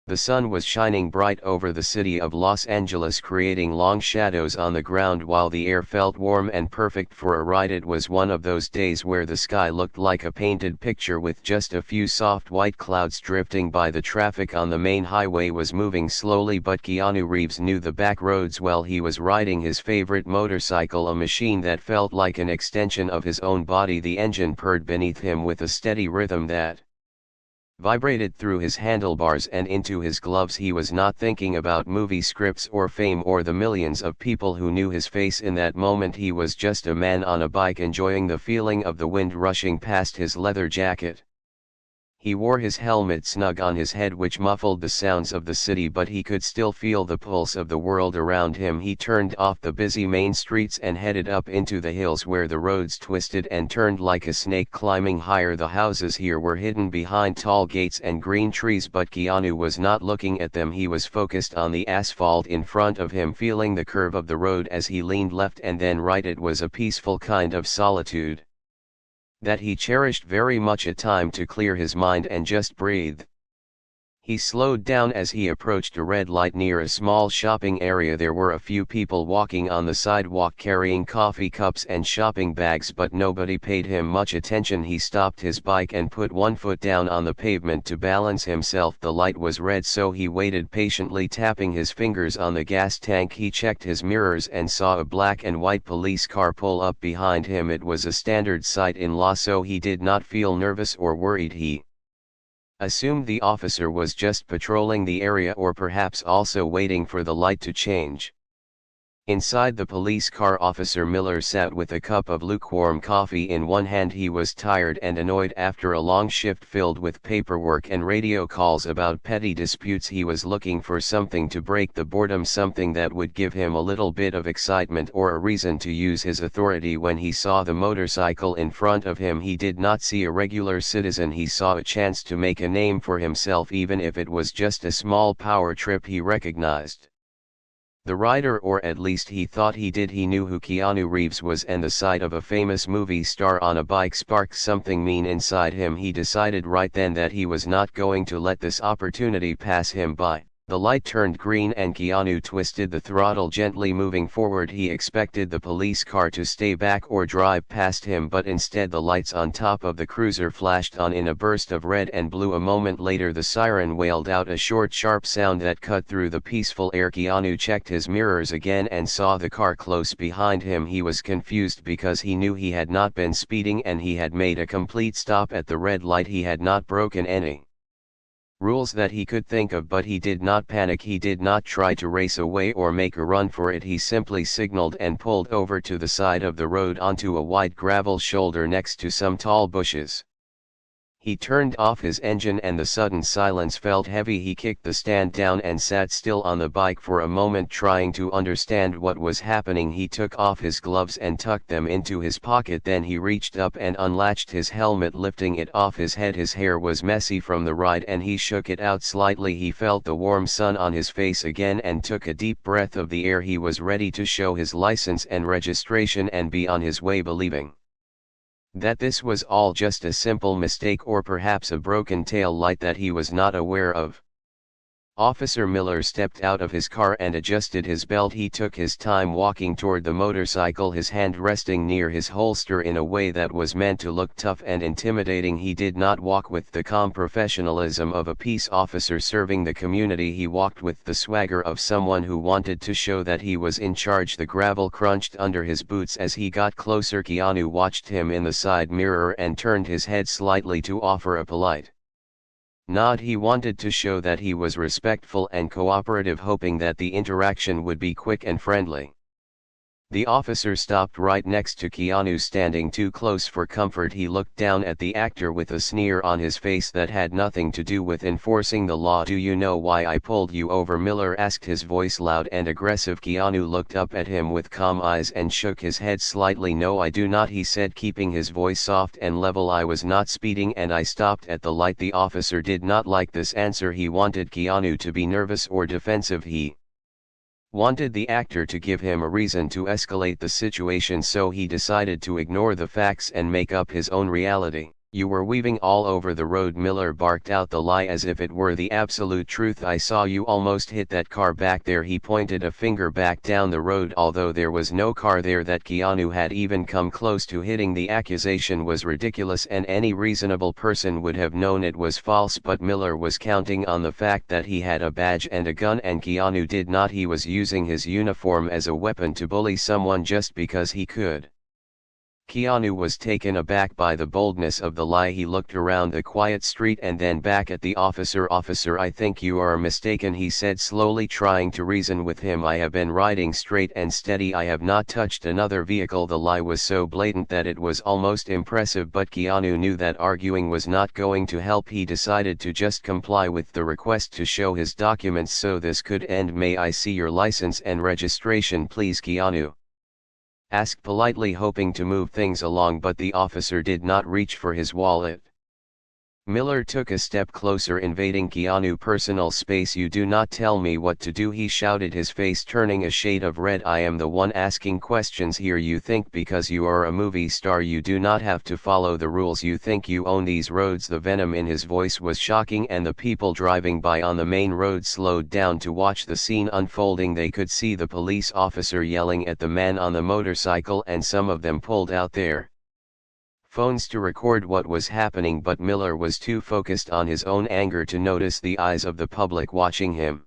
The sun was shining bright over the city of Los Angeles, creating long shadows on the ground while the air felt warm and perfect for a ride. It was one of those days where the sky looked like a painted picture with just a few soft white clouds drifting by. The traffic on the main highway was moving slowly, but Keanu Reeves knew the back roads well. He was riding his favorite motorcycle, a machine that felt like an extension of his own body. The engine purred beneath him with a steady rhythm that vibrated through his handlebars and into his gloves. He was not thinking about movie scripts or fame or the millions of people who knew his face in that moment. He was just a man on a bike, enjoying the feeling of the wind rushing past his leather jacket. He wore his helmet snug on his head, which muffled the sounds of the city, but he could still feel the pulse of the world around him. He turned off the busy main streets and headed up into the hills where the roads twisted and turned like a snake, climbing higher. The houses here were hidden behind tall gates and green trees, but Keanu was not looking at them. He was focused on the asphalt in front of him, feeling the curve of the road as he leaned left and then right. It was a peaceful kind of solitude that he cherished very much, a time to clear his mind and just breathe. He slowed down as he approached a red light near a small shopping area. There were a few people walking on the sidewalk carrying coffee cups and shopping bags, but nobody paid him much attention. He stopped his bike and put one foot down on the pavement to balance himself. The light was red, so he waited patiently, tapping his fingers on the gas tank. He checked his mirrors and saw a black and white police car pull up behind him. It was a standard sight in law, so he did not feel nervous or worried. He assumed the officer was just patrolling the area, or perhaps also waiting for the light to change. Inside the police car, Officer Miller sat with a cup of lukewarm coffee in one hand. He was tired and annoyed after a long shift filled with paperwork and radio calls about petty disputes. He was looking for something to break the boredom, something that would give him a little bit of excitement or a reason to use his authority. When he saw the motorcycle in front of him, he did not see a regular citizen. He saw a chance to make a name for himself, even if it was just a small power trip. He recognized the rider, or at least he thought he did. He knew who Keanu Reeves was, and the sight of a famous movie star on a bike sparked something mean inside him. He decided right then that he was not going to let this opportunity pass him by. The light turned green and Keanu twisted the throttle, gently moving forward. He expected the police car to stay back or drive past him, but instead the lights on top of the cruiser flashed on in a burst of red and blue. A moment later the siren wailed out, a short sharp sound that cut through the peaceful air. Keanu checked his mirrors again and saw the car close behind him. He was confused because he knew he had not been speeding and he had made a complete stop at the red light. He had not broken any rules that he could think of, but he did not panic. He did not try to race away or make a run for it. He simply signaled and pulled over to the side of the road onto a wide gravel shoulder next to some tall bushes. He turned off his engine and the sudden silence felt heavy. He kicked the stand down and sat still on the bike for a moment, trying to understand what was happening. He took off his gloves and tucked them into his pocket. Then he reached up and unlatched his helmet, lifting it off his head. His hair was messy from the ride and he shook it out slightly. He felt the warm sun on his face again and took a deep breath of the air. He was ready to show his license and registration and be on his way, believing that this was all just a simple mistake or perhaps a broken tail light that he was not aware of. Officer Miller stepped out of his car and adjusted his belt. He took his time walking toward the motorcycle, his hand resting near his holster in a way that was meant to look tough and intimidating. He did not walk with the calm professionalism of a peace officer serving the community. He walked with the swagger of someone who wanted to show that he was in charge. The gravel crunched under his boots as he got closer. Keanu watched him in the side mirror and turned his head slightly to offer a polite nod. He wanted to show that he was respectful and cooperative, hoping that the interaction would be quick and friendly. The officer stopped right next to Keanu, standing too close for comfort. He looked down at the actor with a sneer on his face that had nothing to do with enforcing the law. "Do you know why I pulled you over?" Miller asked, his voice loud and aggressive. Keanu looked up at him with calm eyes and shook his head slightly. "No, I do not," he said, keeping his voice soft and level. "I was not speeding and I stopped at the light." The officer did not like this answer. He wanted Keanu to be nervous or defensive. He wanted the actor to give him a reason to escalate the situation, so he decided to ignore the facts and make up his own reality. You were weaving all over the road. Miller barked out the lie as if it were the absolute truth. I saw you almost hit that car back there. He pointed a finger back down the road. Although there was no car there that Keanu had even come close to hitting, the accusation was ridiculous and any reasonable person would have known it was false, but Miller was counting on the fact that he had a badge and a gun and Keanu did not. He was using his uniform as a weapon to bully someone just because he could. Keanu was taken aback by the boldness of the lie. He looked around the quiet street and then back at the officer. Officer, I think you are mistaken, he said slowly, trying to reason with him. I have been riding straight and steady. I have not touched another vehicle. The lie was so blatant that it was almost impressive, but Keanu knew that arguing was not going to help. He decided to just comply with the request to show his documents so this could end. May I see your license and registration, please? Keanu asked politely, hoping to move things along, but the officer did not reach for his wallet. Miller took a step closer, invading Keanu's personal space. You do not tell me what to do, he shouted, his face turning a shade of red. I am the one asking questions here. You think because you are a movie star you do not have to follow the rules? You think you own these roads? The venom in his voice was shocking, and the people driving by on the main road slowed down to watch the scene unfolding. They could see the police officer yelling at the man on the motorcycle, and some of them pulled out their phones to record what was happening, but Miller was too focused on his own anger to notice the eyes of the public watching him.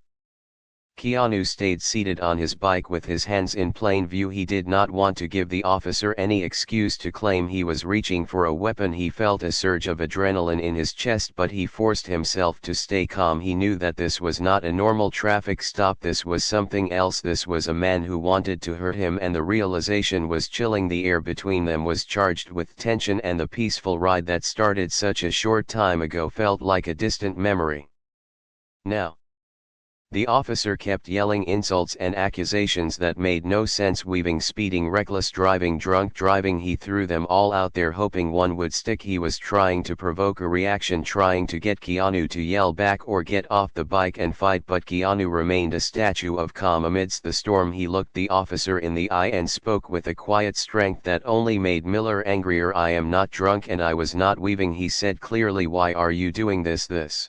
Keanu stayed seated on his bike with his hands in plain view. He did not want to give the officer any excuse to claim he was reaching for a weapon. He felt a surge of adrenaline in his chest, but he forced himself to stay calm. He knew that this was not a normal traffic stop. This was something else. This was a man who wanted to hurt him, and the realization was chilling. The air between them was charged with tension, and the peaceful ride that started such a short time ago felt like a distant memory. Now, the officer kept yelling insults and accusations that made no sense: weaving, speeding, reckless driving, drunk driving. He threw them all out there, hoping one would stick. He was trying to provoke a reaction, trying to get Keanu to yell back or get off the bike and fight, but Keanu remained a statue of calm amidst the storm. He looked the officer in the eye and spoke with a quiet strength that only made Miller angrier. I am not drunk and I was not weaving, he said clearly. Why are you doing this? This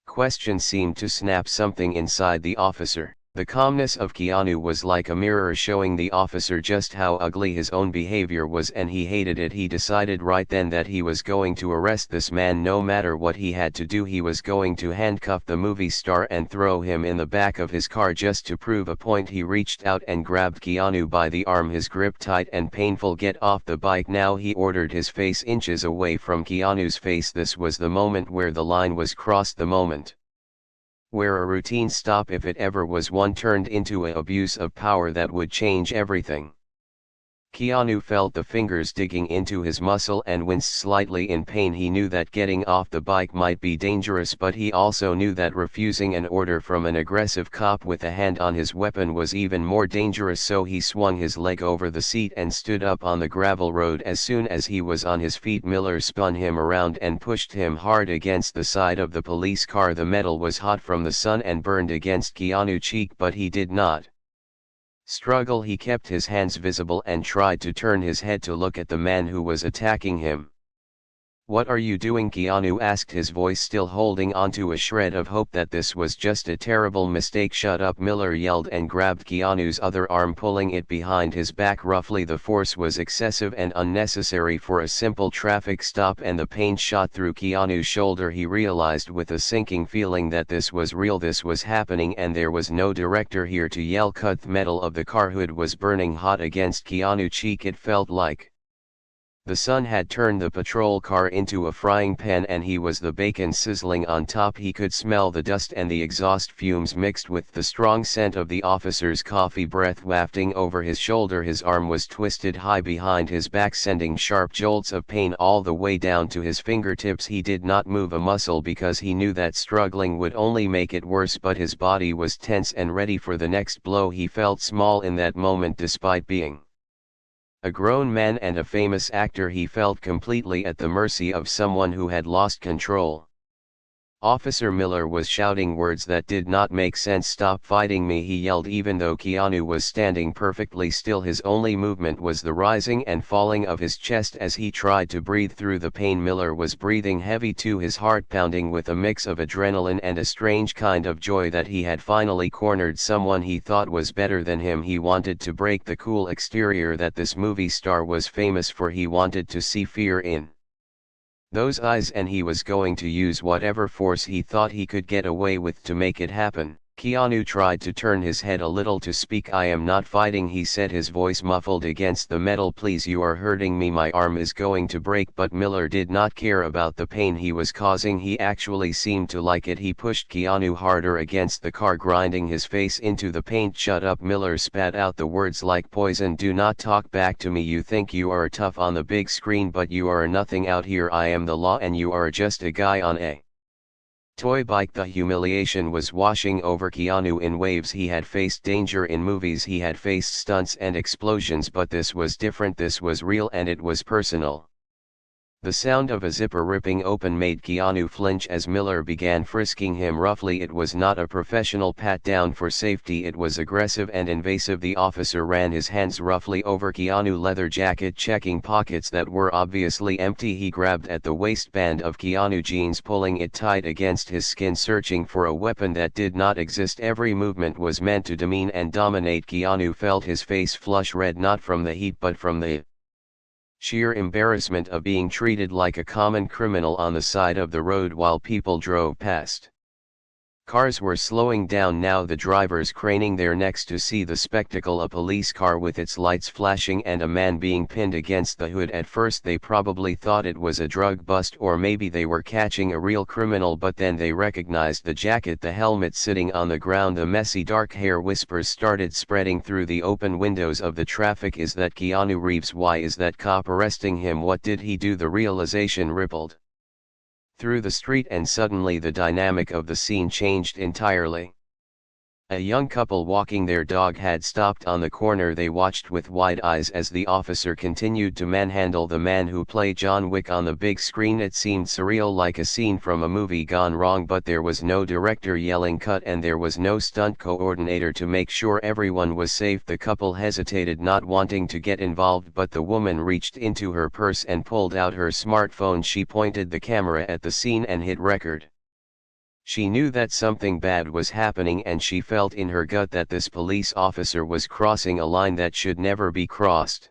question seemed to snap something inside the officer. The calmness of Keanu was like a mirror, showing the officer just how ugly his own behavior was, and he hated it. He decided right then that he was going to arrest this man no matter what he had to do. He was going to handcuff the movie star and throw him in the back of his car just to prove a point. He reached out and grabbed Keanu by the arm, his grip tight and painful. Get off the bike now, he ordered, his face inches away from Keanu's face. This was the moment where the line was crossed, the moment where a routine stop, if it ever was one, turned into an abuse of power that would change everything. Keanu felt the fingers digging into his muscle and winced slightly in pain. He knew that getting off the bike might be dangerous, but he also knew that refusing an order from an aggressive cop with a hand on his weapon was even more dangerous. So he swung his leg over the seat and stood up on the gravel road. As soon as he was on his feet, Miller spun him around and pushed him hard against the side of the police car. The metal was hot from the sun and burned against Keanu's cheek, but he did not struggle. He kept his hands visible and tried to turn his head to look at the man who was attacking him. What are you doing? Keanu asked, his voice still holding onto a shred of hope that this was just a terrible mistake. Shut up, Miller yelled and grabbed Keanu's other arm, pulling it behind his back roughly. The force was excessive and unnecessary for a simple traffic stop, and the pain shot through Keanu's shoulder. He realized with a sinking feeling that this was real, this was happening, and there was no director here to yell. Cut. The metal of the car hood was burning hot against Keanu's cheek. It felt like the sun had turned the patrol car into a frying pan, and he was the bacon sizzling on top. He could smell the dust and the exhaust fumes mixed with the strong scent of the officer's coffee breath wafting over his shoulder. His arm was twisted high behind his back, sending sharp jolts of pain all the way down to his fingertips. He did not move a muscle because he knew that struggling would only make it worse, but his body was tense and ready for the next blow. He felt small in that moment. Despite being a grown man and a famous actor, he felt completely at the mercy of someone who had lost control. Officer Miller was shouting words that did not make sense. "Stop fighting me," he yelled, even though Keanu was standing perfectly still. His only movement was the rising and falling of his chest as he tried to breathe through the pain. Miller was breathing heavy too, his heart pounding with a mix of adrenaline and a strange kind of joy that he had finally cornered someone he thought was better than him. He wanted to break the cool exterior that this movie star was famous for. He wanted to see fear in those eyes, and he was going to use whatever force he thought he could get away with to make it happen. Keanu tried to turn his head a little to speak. "I am not fighting," he said, his voice muffled against the metal. "Please, you are hurting me, my arm is going to break." But Miller did not care about the pain he was causing. He actually seemed to like it. He pushed Keanu harder against the car, grinding his face into the paint. "Shut up," Miller spat out the words like poison. "Do not talk back to me. You think you are tough on the big screen, but you are nothing out here. I am the law and you are just a guy on a toy bike." The humiliation was washing over Keanu in waves. He had faced danger in movies, he had faced stunts and explosions, but this was different. This was real and it was personal. The sound of a zipper ripping open made Keanu flinch as Miller began frisking him roughly. It was not a professional pat down for safety, it was aggressive and invasive. The officer ran his hands roughly over Keanu's leather jacket, checking pockets that were obviously empty. He grabbed at the waistband of Keanu's jeans, pulling it tight against his skin, searching for a weapon that did not exist. Every movement was meant to demean and dominate. Keanu felt his face flush red, not from the heat but from the sheer embarrassment of being treated like a common criminal on the side of the road while people drove past. Cars were slowing down now, the drivers craning their necks to see the spectacle. A police car with its lights flashing and a man being pinned against the hood. At first they probably thought it was a drug bust or maybe they were catching a real criminal, but then they recognized the jacket, the helmet sitting on the ground, the messy dark hair. Whispers started spreading through the open windows of the traffic. "Is that Keanu Reeves? Why is that cop arresting him? What did he do?" The realization rippled through the street and suddenly the dynamic of the scene changed entirely. A young couple walking their dog had stopped on the corner. They watched with wide eyes as the officer continued to manhandle the man who played John Wick on the big screen. It seemed surreal, like a scene from a movie gone wrong, but there was no director yelling cut and there was no stunt coordinator to make sure everyone was safe. The couple hesitated, not wanting to get involved, but the woman reached into her purse and pulled out her smartphone. She pointed the camera at the scene and hit record. She knew that something bad was happening and she felt in her gut that this police officer was crossing a line that should never be crossed.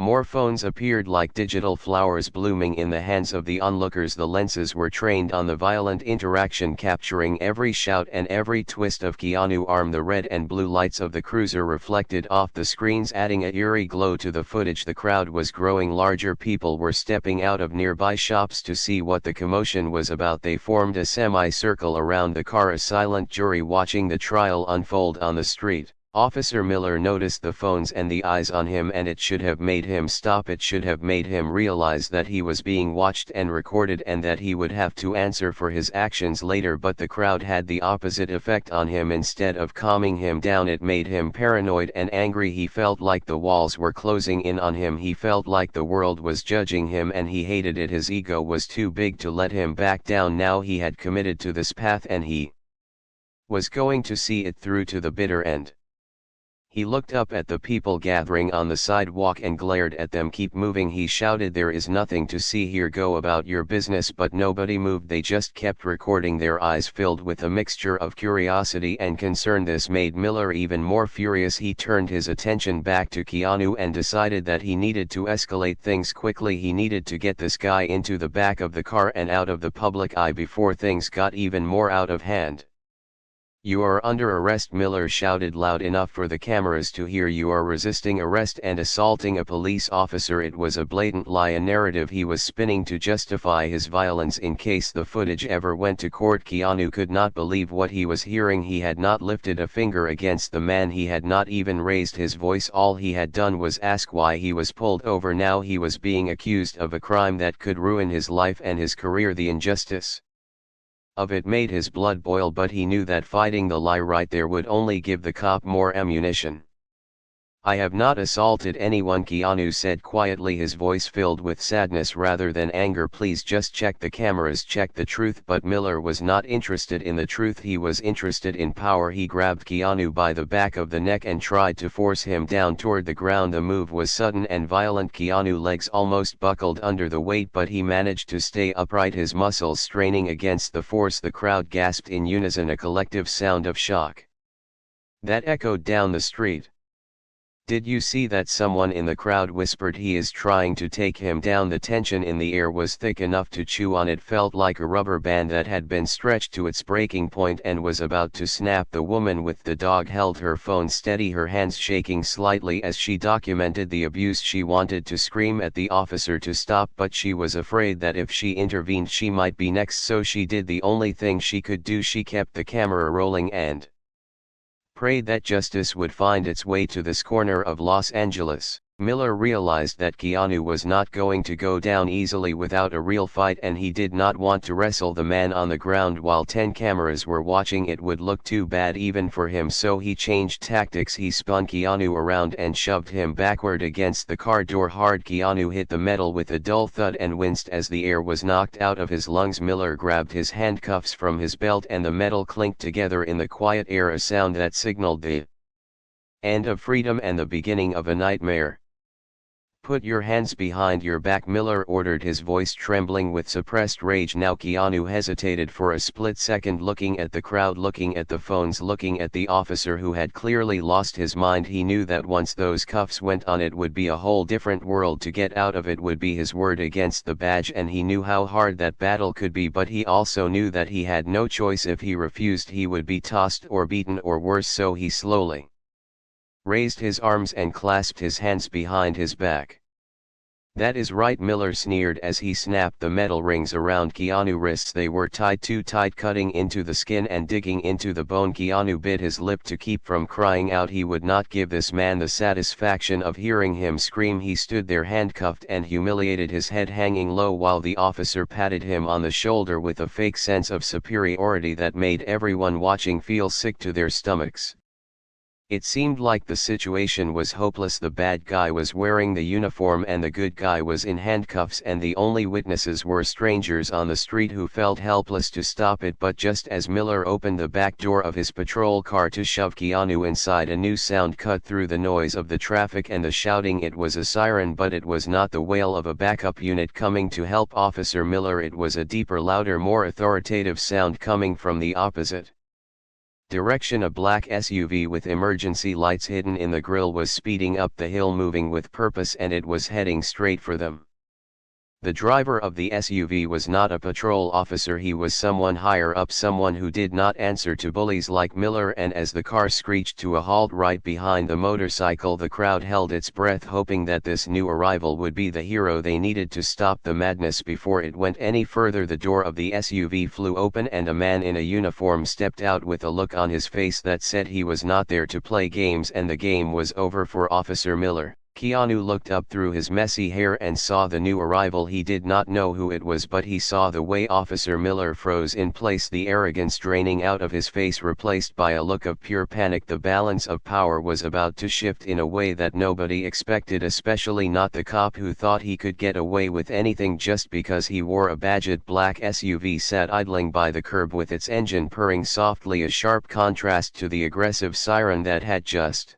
More phones appeared like digital flowers blooming in the hands of the onlookers. The lenses were trained on the violent interaction, capturing every shout and every twist of Keanu's arm. The red and blue lights of the cruiser reflected off the screens, adding an eerie glow to the footage. The crowd was growing larger. People were stepping out of nearby shops to see what the commotion was about. They formed a semicircle around the car, a silent jury watching the trial unfold on the street. Officer Miller noticed the phones and the eyes on him, and it should have made him stop. It should have made him realize that he was being watched and recorded and that he would have to answer for his actions later. But the crowd had the opposite effect on him. Instead of calming him down, it made him paranoid and angry. He felt like the walls were closing in on him. He felt like the world was judging him and he hated it. His ego was too big to let him back down. Now he had committed to this path and he was going to see it through to the bitter end. He looked up at the people gathering on the sidewalk and glared at them. "Keep moving," he shouted. "There is nothing to see here. Go about your business." But nobody moved. They just kept recording, their eyes filled with a mixture of curiosity and concern. This made Miller even more furious. He turned his attention back to Keanu and decided that he needed to escalate things quickly. He needed to get this guy into the back of the car and out of the public eye before things got even more out of hand. "You are under arrest," Miller shouted loud enough for the cameras to hear. "You are resisting arrest and assaulting a police officer." It was a blatant lie, a narrative he was spinning to justify his violence in case the footage ever went to court. Keanu could not believe what he was hearing. He had not lifted a finger against the man. He had not even raised his voice. All he had done was ask why he was pulled over. Now he was being accused of a crime that could ruin his life and his career. The injustice of it made his blood boil, but he knew that fighting the lie right there would only give the cop more ammunition. "I have not assaulted anyone," Keanu said quietly, his voice filled with sadness rather than anger. "Please just check the cameras, check the truth." But Miller was not interested in the truth, he was interested in power. He grabbed Keanu by the back of the neck and tried to force him down toward the ground. The move was sudden and violent. Keanu's legs almost buckled under the weight, but he managed to stay upright, his muscles straining against the force. The crowd gasped in unison, a collective sound of shock that echoed down the street. "Did you see that?" someone in the crowd whispered. "He is trying to take him down." The tension in the air was thick enough to chew on. It felt like a rubber band that had been stretched to its breaking point and was about to snap. The woman with the dog held her phone steady, her hands shaking slightly as she documented the abuse. She wanted to scream at the officer to stop, but she was afraid that if she intervened she might be next, so she did the only thing she could do. She kept the camera rolling and prayed that justice would find its way to this corner of Los Angeles. Miller realized that Keanu was not going to go down easily without a real fight, and he did not want to wrestle the man on the ground while 10 cameras were watching. It would look too bad even for him, so he changed tactics. He spun Keanu around and shoved him backward against the car door hard. Keanu hit the metal with a dull thud and winced as the air was knocked out of his lungs. Miller grabbed his handcuffs from his belt and the metal clinked together in the quiet air, a sound that signaled the end of freedom and the beginning of a nightmare. "Put your hands behind your back," Miller ordered, his voice trembling with suppressed rage. Now Keanu hesitated for a split second, looking at the crowd, looking at the phones, looking at the officer who had clearly lost his mind. He knew that once those cuffs went on it would be a whole different world. To get out of it would be his word against the badge, and he knew how hard that battle could be, but he also knew that he had no choice. If he refused he would be tossed or beaten or worse, so he slowly raised his arms and clasped his hands behind his back. "That is right," Miller sneered as he snapped the metal rings around Keanu's wrists. They were tied too tight, cutting into the skin and digging into the bone. Keanu bit his lip to keep from crying out. He would not give this man the satisfaction of hearing him scream. He stood there handcuffed and humiliated, his head hanging low while the officer patted him on the shoulder with a fake sense of superiority that made everyone watching feel sick to their stomachs. It seemed like the situation was hopeless. The bad guy was wearing the uniform and the good guy was in handcuffs, and the only witnesses were strangers on the street who felt helpless to stop it. But just as Miller opened the back door of his patrol car to shove Keanu inside, a new sound cut through the noise of the traffic and the shouting. It was a siren, but it was not the wail of a backup unit coming to help Officer Miller. It was a deeper, louder, more authoritative sound coming from the opposite direction. A black SUV with emergency lights hidden in the grille was speeding up the hill, moving with purpose, and it was heading straight for them. The driver of the SUV was not a patrol officer, he was someone higher up, someone who did not answer to bullies like Miller. And as the car screeched to a halt right behind the motorcycle, the crowd held its breath, hoping that this new arrival would be the hero they needed to stop the madness before it went any further. The door of the SUV flew open and a man in a uniform stepped out with a look on his face that said he was not there to play games, and the game was over for Officer Miller. Keanu looked up through his messy hair and saw the new arrival. He did not know who it was, but he saw the way Officer Miller froze in place, the arrogance draining out of his face, replaced by a look of pure panic. The balance of power was about to shift in a way that nobody expected, especially not the cop who thought he could get away with anything just because he wore a badge. A black SUV sat idling by the curb with its engine purring softly, a sharp contrast to the aggressive siren that had just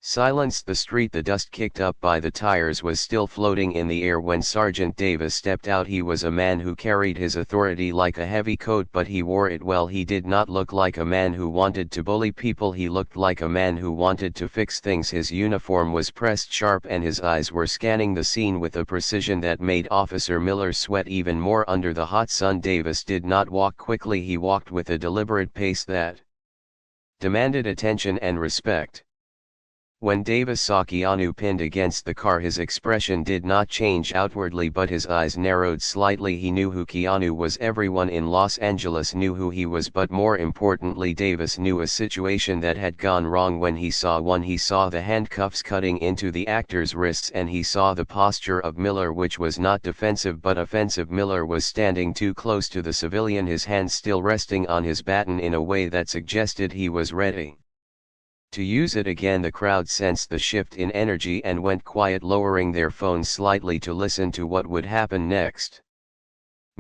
silenced the street. The dust kicked up by the tires was still floating in the air when Sergeant Davis stepped out. He was a man who carried his authority like a heavy coat, but he wore it well. He did not look like a man who wanted to bully people, he looked like a man who wanted to fix things. His uniform was pressed sharp and his eyes were scanning the scene with a precision that made Officer Miller sweat even more under the hot sun. Davis did not walk quickly, he walked with a deliberate pace that demanded attention and respect. When Davis saw Keanu pinned against the car, his expression did not change outwardly, but his eyes narrowed slightly. He knew who Keanu was. Everyone in Los Angeles knew who he was, but more importantly, Davis knew a situation that had gone wrong when he saw one. He saw the handcuffs cutting into the actor's wrists, and he saw the posture of Miller, which was not defensive but offensive. Miller was standing too close to the civilian, his hands still resting on his baton in a way that suggested he was ready To use it again, the crowd sensed the shift in energy and went quiet, lowering their phones slightly to listen to what would happen next.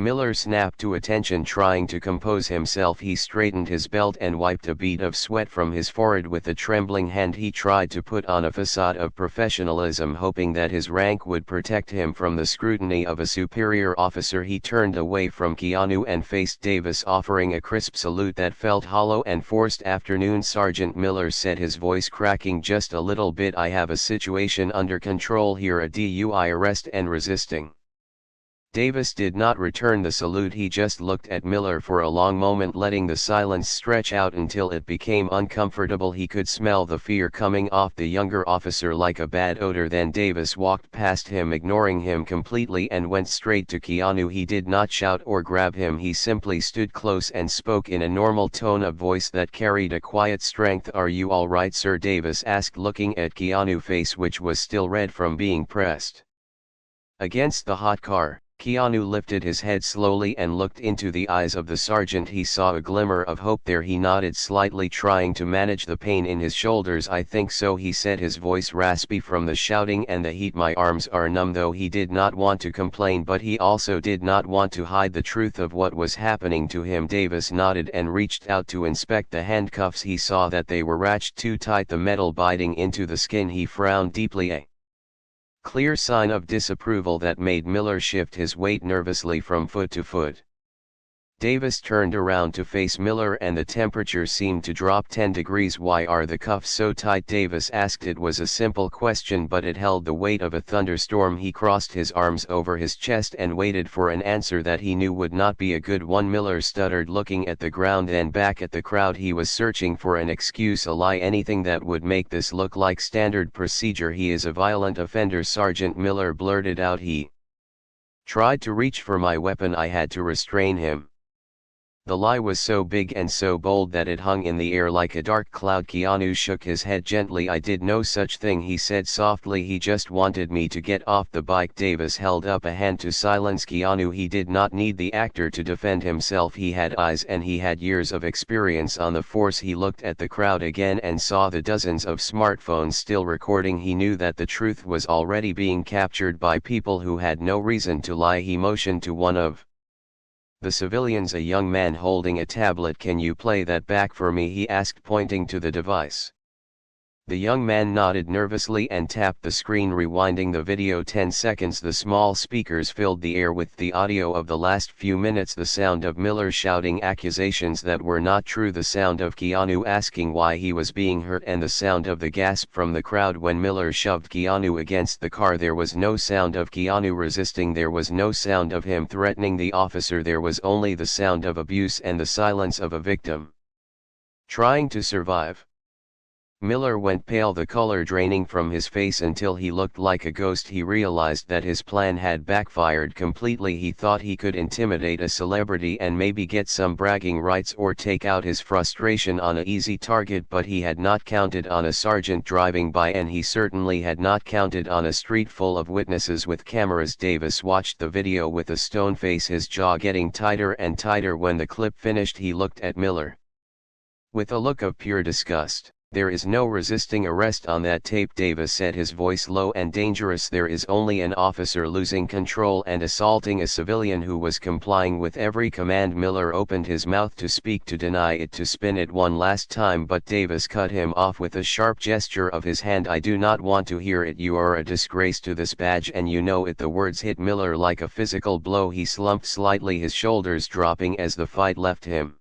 Miller snapped to attention. Trying to compose himself, he straightened his belt and wiped a bead of sweat from his forehead with a trembling hand. He tried to put on a facade of professionalism, hoping that his rank would protect him from the scrutiny of a superior officer. He turned away from Keanu and faced Davis, offering a crisp salute that felt hollow and forced. "Afternoon, Sergeant," Miller said, his voice cracking just a little bit. "I have a situation under control here, a DUI arrest and resisting." Davis did not return the salute. He just looked at Miller for a long moment, letting the silence stretch out until it became uncomfortable. He could smell the fear coming off the younger officer like a bad odor. Then Davis walked past him, ignoring him completely, and went straight to Keanu. He did not shout or grab him. He simply stood close and spoke in a normal tone of voice that carried a quiet strength. "Are you all right, sir?" Davis asked, looking at Keanu's face, which was still red from being pressed against the hot car. Keanu lifted his head slowly and looked into the eyes of the sergeant. He saw a glimmer of hope there. He nodded slightly, trying to manage the pain in his shoulders. "I think so," he said, his voice raspy from the shouting and the heat. "My arms are numb." Though he did not want to complain, but he also did not want to hide the truth of what was happening to him. Davis nodded and reached out to inspect the handcuffs. He saw that they were wrapped too tight, the metal biting into the skin. He frowned deeply, a clear sign of disapproval that made Miller shift his weight nervously from foot to foot. Davis turned around to face Miller and the temperature seemed to drop 10 degrees. "Why are the cuffs so tight?" Davis asked. It was a simple question, but it held the weight of a thunderstorm. He crossed his arms over his chest and waited for an answer that he knew would not be a good one. Miller stuttered, looking at the ground then back at the crowd. He was searching for an excuse, a lie, anything that would make this look like standard procedure. "He is a violent offender, Sergeant," Miller blurted out. "He tried to reach for my weapon. I had to restrain him." The lie was so big and so bold that it hung in the air like a dark cloud. Keanu shook his head gently. "I did no such thing," he said softly. "He just wanted me to get off the bike." Davis held up a hand to silence Keanu. He did not need the actor to defend himself. He had eyes and he had years of experience on the force. He looked at the crowd again and saw the dozens of smartphones still recording. He knew that the truth was already being captured by people who had no reason to lie. He motioned to one of the civilians, a young man holding a tablet. "Can you play that back for me?" he asked, pointing to the device. The young man nodded nervously and tapped the screen, rewinding the video 10 seconds. The small speakers filled the air with the audio of the last few minutes, the sound of Miller shouting accusations that were not true, the sound of Keanu asking why he was being hurt, and the sound of the gasp from the crowd when Miller shoved Keanu against the car. There was no sound of Keanu resisting. There was no sound of him threatening the officer. There was only the sound of abuse and the silence of a victim trying to survive. Miller went pale, the color draining from his face until he looked like a ghost. He realized that his plan had backfired completely. He thought he could intimidate a celebrity and maybe get some bragging rights or take out his frustration on an easy target, but he had not counted on a sergeant driving by, and he certainly had not counted on a street full of witnesses with cameras. Davis watched the video with a stone face, his jaw getting tighter and tighter. When the clip finished, he looked at Miller with a look of pure disgust. "There is no resisting arrest on that tape," Davis said, his voice low and dangerous. "There is only an officer losing control and assaulting a civilian who was complying with every command." Miller opened his mouth to speak, to deny it, to spin it one last time, but Davis cut him off with a sharp gesture of his hand. "I do not want to hear it. You are a disgrace to this badge and you know it." The words hit Miller like a physical blow. He slumped slightly, his shoulders dropping as the fight left him.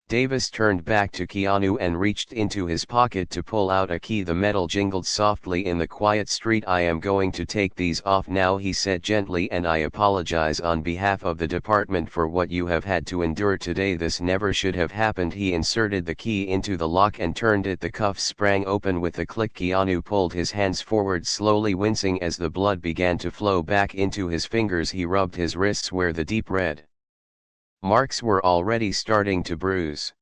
Davis turned back to Keanu and reached into his pocket to pull out a key. The metal jingled softly in the quiet street. "I am going to take these off now," he said gently, "and I apologize on behalf of the department for what you have had to endure today. This never should have happened." He inserted the key into the lock and turned it. The cuffs sprang open with a click. Keanu pulled his hands forward, slowly wincing as the blood began to flow back into his fingers. He rubbed his wrists where the deep red marks were already starting to bruise.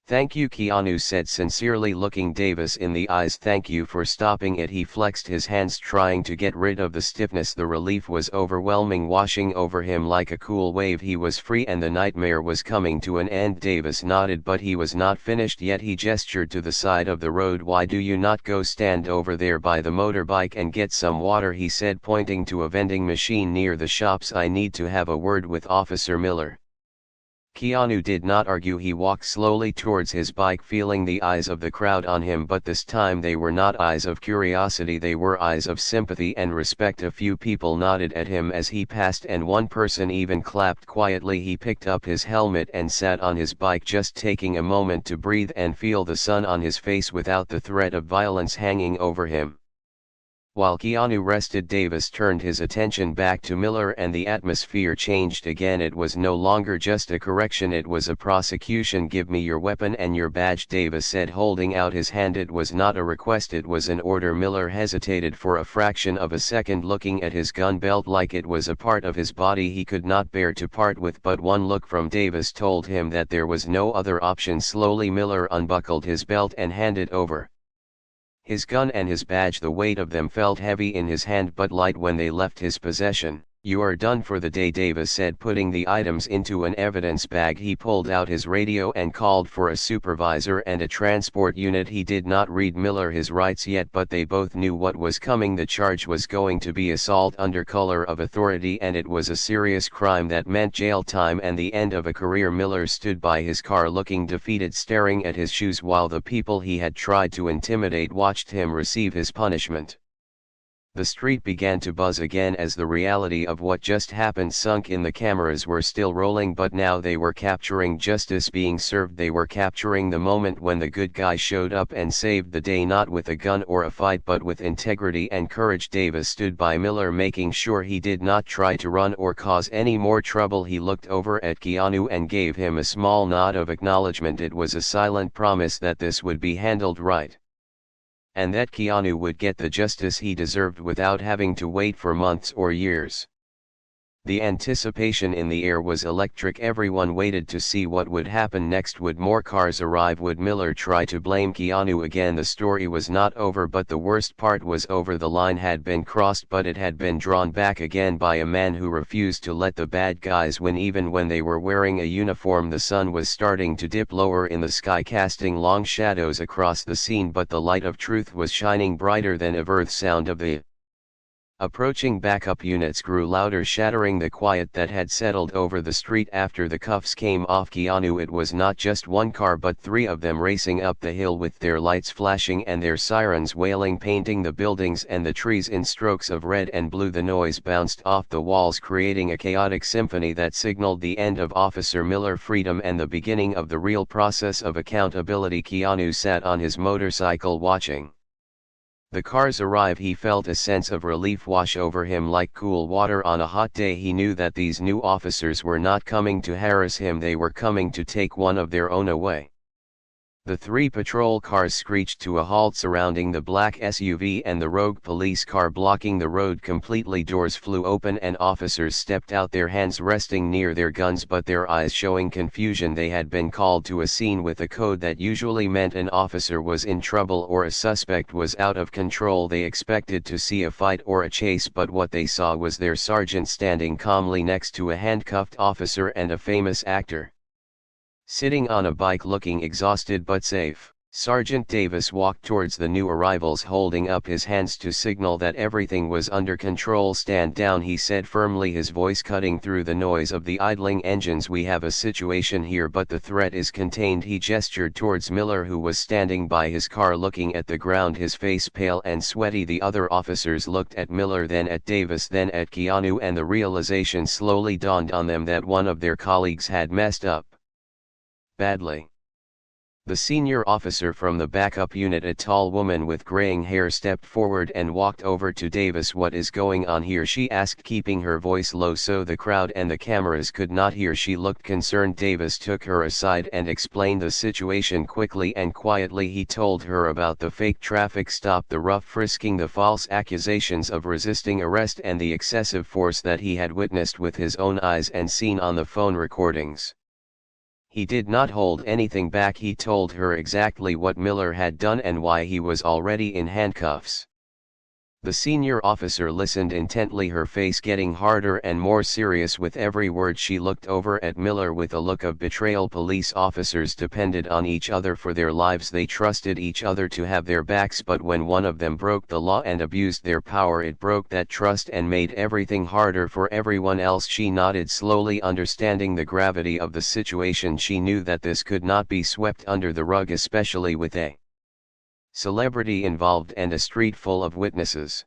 "Thank you," Keanu said sincerely, looking Davis in the eyes. "Thank you for stopping it." He flexed his hands, trying to get rid of the stiffness. The relief was overwhelming, washing over him like a cool wave. He was free and the nightmare was coming to an end. Davis nodded, but he was not finished yet. He gestured to the side of the road. "Why do you not go stand over there by the motorbike and get some water?" he said, pointing to a vending machine near the shops. "I need to have a word with Officer Miller." Keanu did not argue. He walked slowly towards his bike, feeling the eyes of the crowd on him, but this time they were not eyes of curiosity, they were eyes of sympathy and respect. A few people nodded at him as he passed, and one person even clapped quietly. He picked up his helmet and sat on his bike, just taking a moment to breathe and feel the sun on his face without the threat of violence hanging over him. While Keanu rested, Davis turned his attention back to Miller, and the atmosphere changed again. It was no longer just a correction, it was a prosecution. "Give me your weapon and your badge," Davis said, holding out his hand. It was not a request, it was an order. Miller hesitated for a fraction of a second, looking at his gun belt like it was a part of his body he could not bear to part with, but one look from Davis told him that there was no other option. Slowly Miller unbuckled his belt and handed over his gun and his badge. The weight of them felt heavy in his hand but light when they left his possession. "You are done for the day," Davis said, putting the items into an evidence bag. He pulled out his radio and called for a supervisor and a transport unit. He did not read Miller his rights yet, but they both knew what was coming. The charge was going to be assault under color of authority, and it was a serious crime that meant jail time and the end of a career. Miller stood by his car looking defeated, staring at his shoes, while the people he had tried to intimidate watched him receive his punishment. The street began to buzz again as the reality of what just happened sunk in. The cameras were still rolling, but now they were capturing justice being served. They were capturing the moment when the good guy showed up and saved the day, not with a gun or a fight, but with integrity and courage. Davis stood by Miller, making sure he did not try to run or cause any more trouble. He looked over at Keanu and gave him a small nod of acknowledgement. It was a silent promise that this would be handled right, and that Keanu would get the justice he deserved without having to wait for months or years. The anticipation in the air was electric. Everyone waited to see what would happen next. Would more cars arrive? Would Miller try to blame Keanu again? The story was not over, but the worst part was over. The line had been crossed, but it had been drawn back again by a man who refused to let the bad guys win even when they were wearing a uniform. The sun was starting to dip lower in the sky, casting long shadows across the scene, but the light of truth was shining brighter than ever. The sound of the approaching backup units grew louder, shattering the quiet that had settled over the street after the cuffs came off Keanu. It was not just one car, but three of them racing up the hill with their lights flashing and their sirens wailing, painting the buildings and the trees in strokes of red and blue. The noise bounced off the walls, creating a chaotic symphony that signaled the end of Officer Miller freedom and the beginning of the real process of accountability. Keanu sat on his motorcycle watching the cars arrive. He felt a sense of relief wash over him like cool water on a hot day. He knew that these new officers were not coming to harass him, they were coming to take one of their own away. The three patrol cars screeched to a halt, surrounding the black SUV and the rogue police car, blocking the road completely. Doors flew open and officers stepped out, their hands resting near their guns but their eyes showing confusion. They had been called to a scene with a code that usually meant an officer was in trouble or a suspect was out of control. They expected to see a fight or a chase, but what they saw was their sergeant standing calmly next to a handcuffed officer and a famous actor sitting on a bike, looking exhausted but safe. Sergeant Davis walked towards the new arrivals, holding up his hands to signal that everything was under control. "Stand down," he said firmly, his voice cutting through the noise of the idling engines. "We have a situation here, but the threat is contained." He gestured towards Miller, who was standing by his car looking at the ground, his face pale and sweaty. The other officers looked at Miller, then at Davis, then at Keanu, and the realization slowly dawned on them that one of their colleagues had messed up badly. The senior officer from the backup unit, a tall woman with graying hair, stepped forward and walked over to Davis. "What is going on here?" she asked, keeping her voice low so the crowd and the cameras could not hear. She looked concerned. Davis took her aside and explained the situation quickly and quietly. He told her about the fake traffic stop, the rough frisking, the false accusations of resisting arrest, and the excessive force that he had witnessed with his own eyes and seen on the phone recordings. He did not hold anything back. He told her exactly what Miller had done and why he was already in handcuffs. The senior officer listened intently, her face getting harder and more serious with every word. She looked over at Miller with a look of betrayal. Police officers depended on each other for their lives. They trusted each other to have their backs, but when one of them broke the law and abused their power, it broke that trust and made everything harder for everyone else. She nodded slowly, understanding the gravity of the situation. She knew that this could not be swept under the rug, especially with a celebrity involved and a street full of witnesses.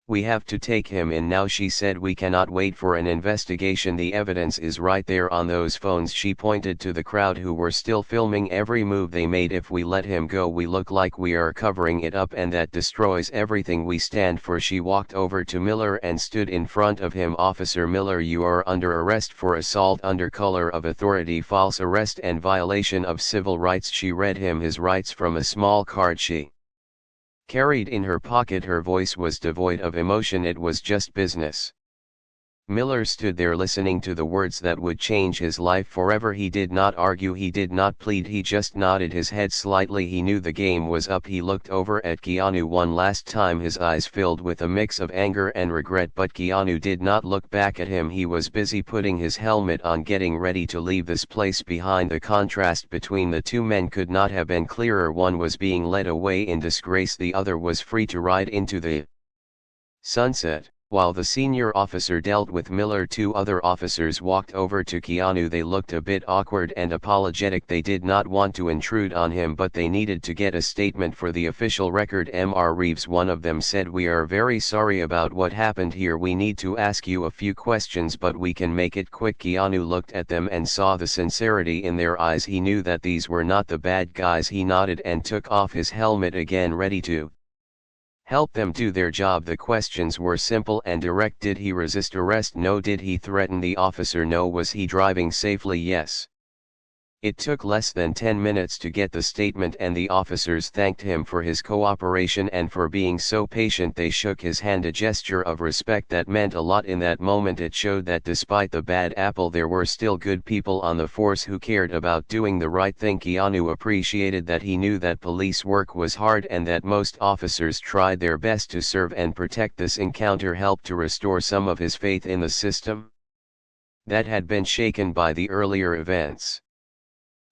"We have to take him in now," she said. "We cannot wait for an investigation. The evidence is right there on those phones." She pointed to the crowd who were still filming every move they made. "If we let him go, we look like we are covering it up, and that destroys everything we stand for." She walked over to Miller and stood in front of him. "Officer Miller, you are under arrest for assault under color of authority, false arrest, and violation of civil rights." She read him his rights from a small card she carried in her pocket. Her voice was devoid of emotion. It was just business. Miller stood there listening to the words that would change his life forever. He did not argue, he did not plead, he just nodded his head slightly. He knew the game was up. He looked over at Keanu one last time, his eyes filled with a mix of anger and regret, but Keanu did not look back at him. He was busy putting his helmet on, getting ready to leave this place behind. The contrast between the two men could not have been clearer. One was being led away in disgrace, the other was free to ride into the sunset. While the senior officer dealt with Miller, two other officers walked over to Keanu. They looked a bit awkward and apologetic. They did not want to intrude on him, but they needed to get a statement for the official record. Mr. Reeves, one of them said, "We are very sorry about what happened here. We need to ask you a few questions, but we can make it quick." Keanu looked at them and saw the sincerity in their eyes. He knew that these were not the bad guys. He nodded and took off his helmet again, ready to help them do their job. The questions were simple and direct. Did he resist arrest? No. Did he threaten the officer? No. Was he driving safely? Yes. It took less than 10 minutes to get the statement, and the officers thanked him for his cooperation and for being so patient. They shook his hand, a gesture of respect that meant a lot in that moment. It showed that despite the bad apple, there were still good people on the force who cared about doing the right thing. Keanu appreciated that. He knew that police work was hard and that most officers tried their best to serve and protect. This encounter helped to restore some of his faith in the system that had been shaken by the earlier events.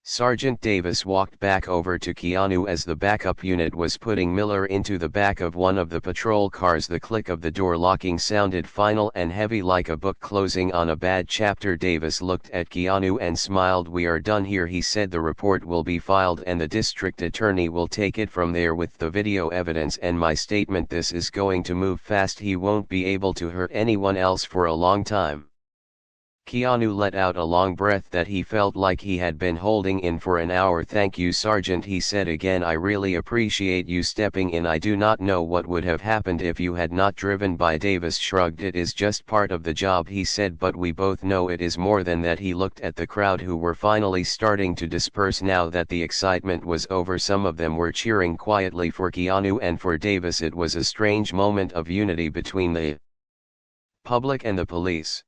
Sergeant Davis walked back over to Keanu as the backup unit was putting Miller into the back of one of the patrol cars. The click of the door locking sounded final and heavy, like a book closing on a bad chapter. Davis looked at Keanu and smiled. "We are done here," he said. "The report will be filed and the district attorney will take it from there with the video evidence and my statement. This is going to move fast. He won't be able to hurt anyone else for a long time." Keanu let out a long breath that he felt like he had been holding in for an hour. "Thank you, Sergeant," he said again. "I really appreciate you stepping in. I do not know what would have happened if you had not driven by." Davis shrugged. "It is just part of the job," he said, "but we both know it is more than that." He looked at the crowd, who were finally starting to disperse now that the excitement was over. Some of them were cheering quietly for Keanu and for Davis. It was a strange moment of unity between the public and the police.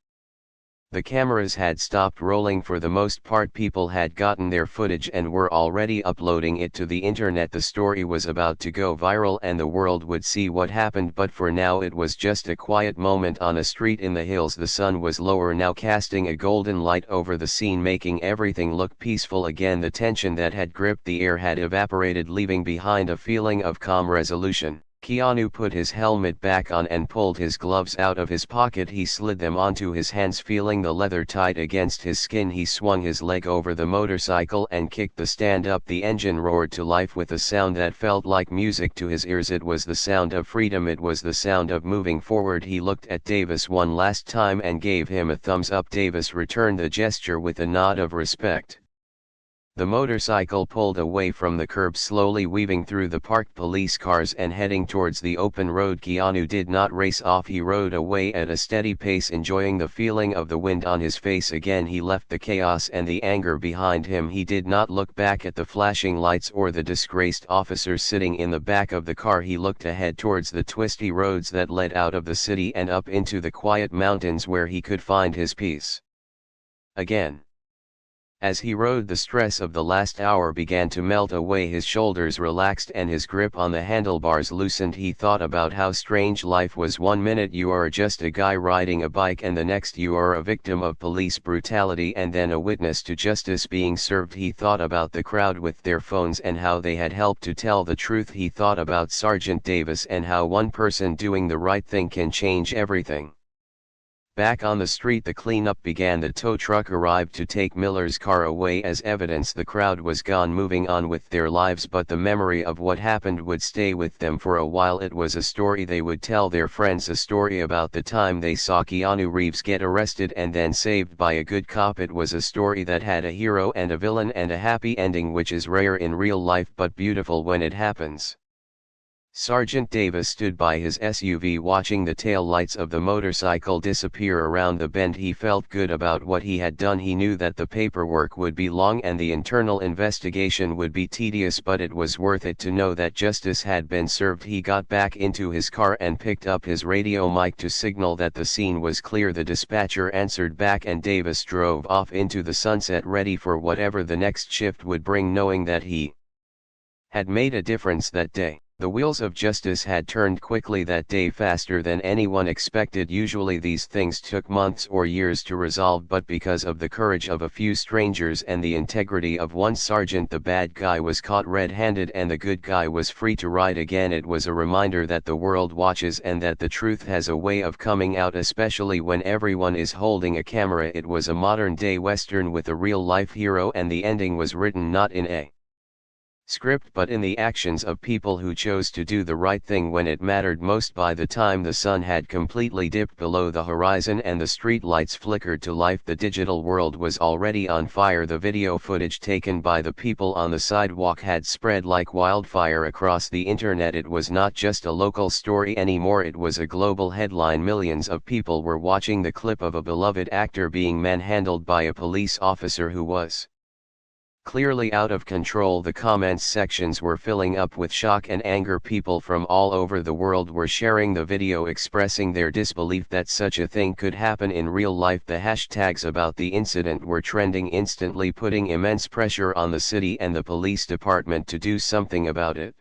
The cameras had stopped rolling for the most part. People had gotten their footage and were already uploading it to the internet. The story was about to go viral and the world would see what happened, but for now it was just a quiet moment on a street in the hills. The sun was lower now, casting a golden light over the scene, making everything look peaceful again. The tension that had gripped the air had evaporated, leaving behind a feeling of calm resolution. Keanu put his helmet back on and pulled his gloves out of his pocket. He slid them onto his hands, feeling the leather tight against his skin. He swung his leg over the motorcycle and kicked the stand up. The engine roared to life with a sound that felt like music to his ears. It was the sound of freedom. It was the sound of moving forward. He looked at Davis one last time and gave him a thumbs up. Davis returned the gesture with a nod of respect. The motorcycle pulled away from the curb, slowly weaving through the parked police cars and heading towards the open road. Keanu did not race off. He rode away at a steady pace, enjoying the feeling of the wind on his face again. He left the chaos and the anger behind him. He did not look back at the flashing lights or the disgraced officer sitting in the back of the car. He looked ahead towards the twisty roads that led out of the city and up into the quiet mountains, where he could find his peace again. As he rode, the stress of the last hour began to melt away, his shoulders relaxed and his grip on the handlebars loosened. He thought about how strange life was. 1 minute you are just a guy riding a bike, and the next you are a victim of police brutality and then a witness to justice being served. He thought about the crowd with their phones and how they had helped to tell the truth. He thought about Sergeant Davis and how one person doing the right thing can change everything. Back on the street, the cleanup began. The tow truck arrived to take Miller's car away as evidence. The crowd was gone, moving on with their lives, but the memory of what happened would stay with them for a while. It was a story they would tell their friends, a story about the time they saw Keanu Reeves get arrested and then saved by a good cop. It was a story that had a hero and a villain and a happy ending, which is rare in real life but beautiful when it happens. Sergeant Davis stood by his SUV watching the tail lights of the motorcycle disappear around the bend. He felt good about what he had done. He knew that the paperwork would be long and the internal investigation would be tedious, but it was worth it to know that justice had been served. He got back into his car and picked up his radio mic to signal that the scene was clear. The dispatcher answered back and Davis drove off into the sunset, ready for whatever the next shift would bring, knowing that he had made a difference that day. The wheels of justice had turned quickly that day, faster than anyone expected. Usually these things took months or years to resolve, but because of the courage of a few strangers and the integrity of one sergeant, the bad guy was caught red-handed and the good guy was free to ride again. It was a reminder that the world watches and that the truth has a way of coming out, especially when everyone is holding a camera. It was a modern-day Western with a real-life hero, and the ending was written not in a script but in the actions of people who chose to do the right thing when it mattered most. By the time the sun had completely dipped below the horizon and the street lights flickered to life, the digital world was already on fire. The video footage taken by the people on the sidewalk had spread like wildfire across the internet. It was not just a local story anymore, it was a global headline. Millions of people were watching the clip of a beloved actor being manhandled by a police officer who was clearly out of control. The comments sections were filling up with shock and anger. People from all over the world were sharing the video, expressing their disbelief that such a thing could happen in real life. The hashtags about the incident were trending instantly, putting immense pressure on the city and the police department to do something about it.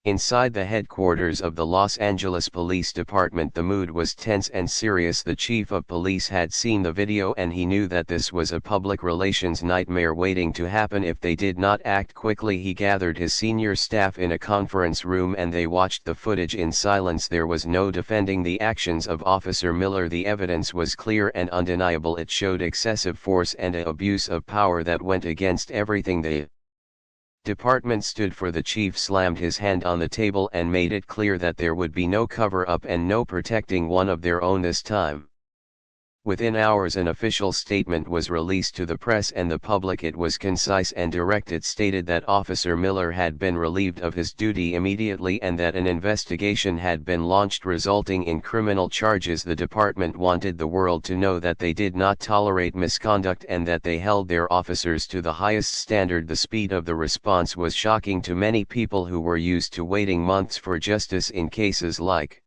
Inside the headquarters of the Los Angeles Police Department, the mood was tense and serious. The chief of police had seen the video and he knew that this was a public relations nightmare waiting to happen if they did not act quickly. He gathered his senior staff in a conference room and they watched the footage in silence. There was no defending the actions of Officer Miller. The evidence was clear and undeniable. It showed excessive force and an abuse of power that went against everything the department stood for. The chief slammed his hand on the table and made it clear that there would be no cover-up and no protecting one of their own this time. Within hours an official statement was released to the press and the public. It was concise and direct. It stated that Officer Miller had been relieved of his duty immediately and that an investigation had been launched resulting in criminal charges. The department wanted the world to know that they did not tolerate misconduct and that they held their officers to the highest standard. The speed of the response was shocking to many people who were used to waiting months for justice in cases like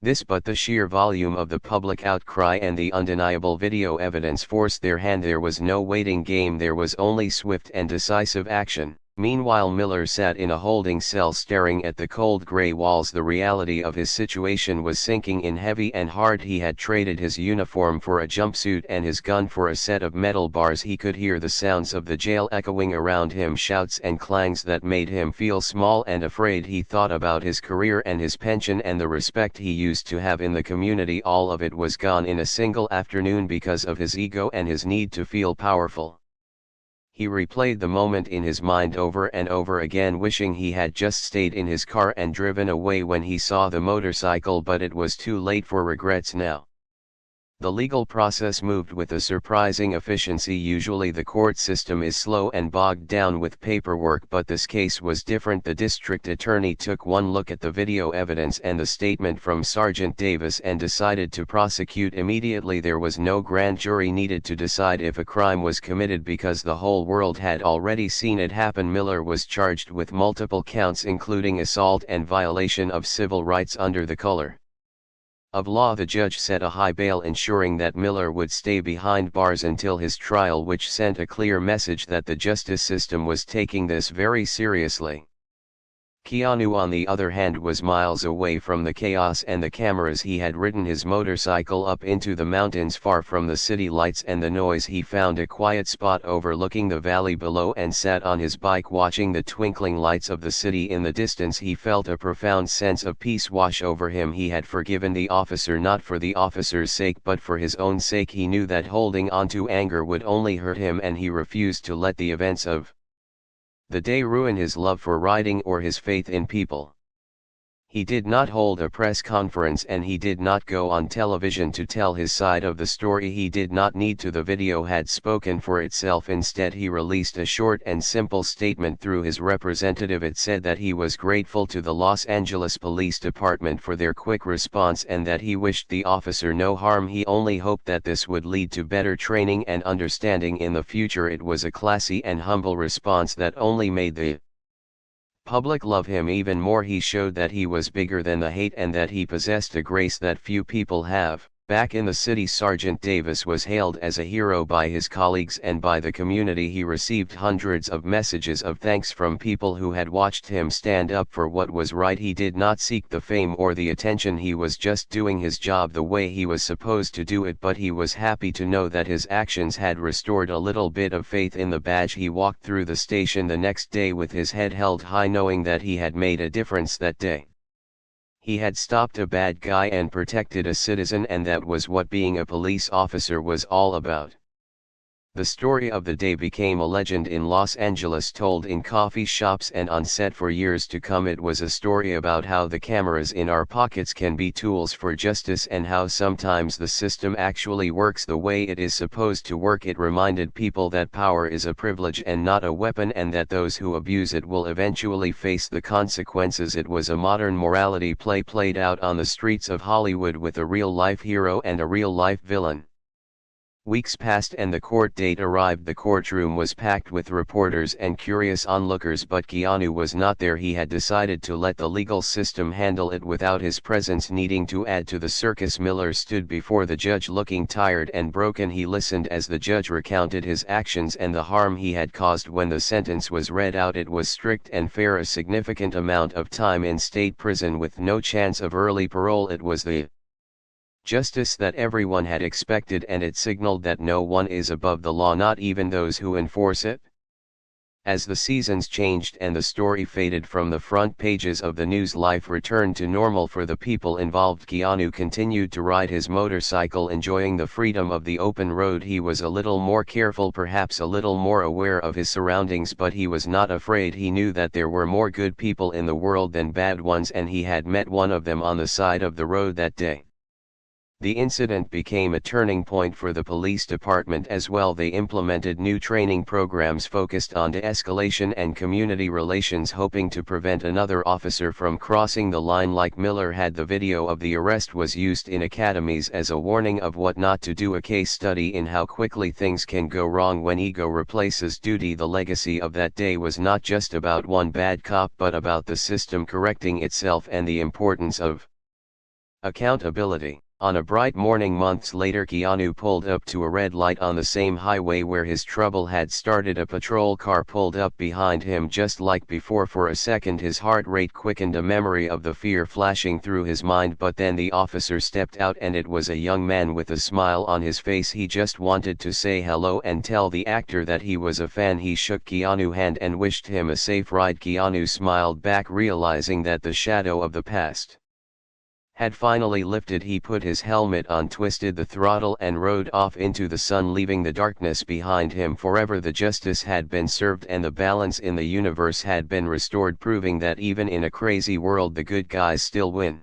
this, but the sheer volume of the public outcry and the undeniable video evidence forced their hand. There was no waiting game, there was only swift and decisive action. Meanwhile, Miller sat in a holding cell staring at the cold gray walls. The reality of his situation was sinking in heavy and hard. He had traded his uniform for a jumpsuit and his gun for a set of metal bars. He could hear the sounds of the jail echoing around him, shouts and clangs that made him feel small and afraid. He thought about his career and his pension and the respect he used to have in the community. All of it was gone in a single afternoon because of his ego and his need to feel powerful. He replayed the moment in his mind over and over again, wishing he had just stayed in his car and driven away when he saw the motorcycle, but it was too late for regrets now. The legal process moved with a surprising efficiency. Usually the court system is slow and bogged down with paperwork, but this case was different. The district attorney took one look at the video evidence and the statement from Sergeant Davis and decided to prosecute immediately. There was no grand jury needed to decide if a crime was committed because the whole world had already seen it happen. Miller was charged with multiple counts including assault and violation of civil rights under the color Of law, the judge set a high bail ensuring that Miller would stay behind bars until his trial, which sent a clear message that the justice system was taking this very seriously. Keanu, on the other hand, was miles away from the chaos and the cameras. He had ridden his motorcycle up into the mountains far from the city lights and the noise. He found a quiet spot overlooking the valley below and sat on his bike watching the twinkling lights of the city in the distance. He felt a profound sense of peace wash over him. He had forgiven the officer, not for the officer's sake but for his own sake. He knew that holding on to anger would only hurt him, and he refused to let the events of the day ruin his love for riding or his faith in people. He did not hold a press conference and he did not go on television to tell his side of the story. He did not need to. The video had spoken for itself. Instead, he released a short and simple statement through his representative. It said that he was grateful to the Los Angeles Police Department for their quick response and that he wished the officer no harm. He only hoped that this would lead to better training and understanding in the future. It was a classy and humble response that only made the public love him even more. He showed that he was bigger than the hate and that he possessed a grace that few people have. Back in the city, Sergeant Davis was hailed as a hero by his colleagues and by the community. He received hundreds of messages of thanks from people who had watched him stand up for what was right. He did not seek the fame or the attention. He was just doing his job the way he was supposed to do it, but he was happy to know that his actions had restored a little bit of faith in the badge. He walked through the station the next day with his head held high, knowing that he had made a difference that day. He had stopped a bad guy and protected a citizen, and that was what being a police officer was all about. The story of the day became a legend in Los Angeles, told in coffee shops and on set for years to come. It was a story about how the cameras in our pockets can be tools for justice and how sometimes the system actually works the way it is supposed to work. It reminded people that power is a privilege and not a weapon, and that those who abuse it will eventually face the consequences. It was a modern morality play played out on the streets of Hollywood with a real-life hero and a real-life villain. Weeks passed and the court date arrived. The courtroom was packed with reporters and curious onlookers, but Keanu was not there. He had decided to let the legal system handle it without his presence needing to add to the circus. Miller stood before the judge looking tired and broken. He listened as the judge recounted his actions and the harm he had caused. When the sentence was read out, it was strict and fair: a significant amount of time in state prison with no chance of early parole. It was the justice that everyone had expected, and it signaled that no one is above the law, not even those who enforce it. As the seasons changed and the story faded from the front pages of the news, life returned to normal for the people involved. Keanu continued to ride his motorcycle, enjoying the freedom of the open road. He was a little more careful, perhaps a little more aware of his surroundings, but he was not afraid. He knew that there were more good people in the world than bad ones, and he had met one of them on the side of the road that day. The incident became a turning point for the police department as well. They implemented new training programs focused on de-escalation and community relations, hoping to prevent another officer from crossing the line like Miller had. The video of the arrest was used in academies as a warning of what not to do, a case study in how quickly things can go wrong when ego replaces duty. The legacy of that day was not just about one bad cop, but about the system correcting itself and the importance of accountability. On a bright morning months later, Keanu pulled up to a red light on the same highway where his trouble had started. A patrol car pulled up behind him just like before. For a second his heart rate quickened, a memory of the fear flashing through his mind, but then the officer stepped out and it was a young man with a smile on his face. He just wanted to say hello and tell the actor that he was a fan. He shook Keanu's hand and wished him a safe ride. Keanu smiled back, realizing that the shadow of the past had finally lifted. He put his helmet on, twisted the throttle and rode off into the sun, leaving the darkness behind him forever. The justice had been served and the balance in the universe had been restored, proving that even in a crazy world the good guys still win.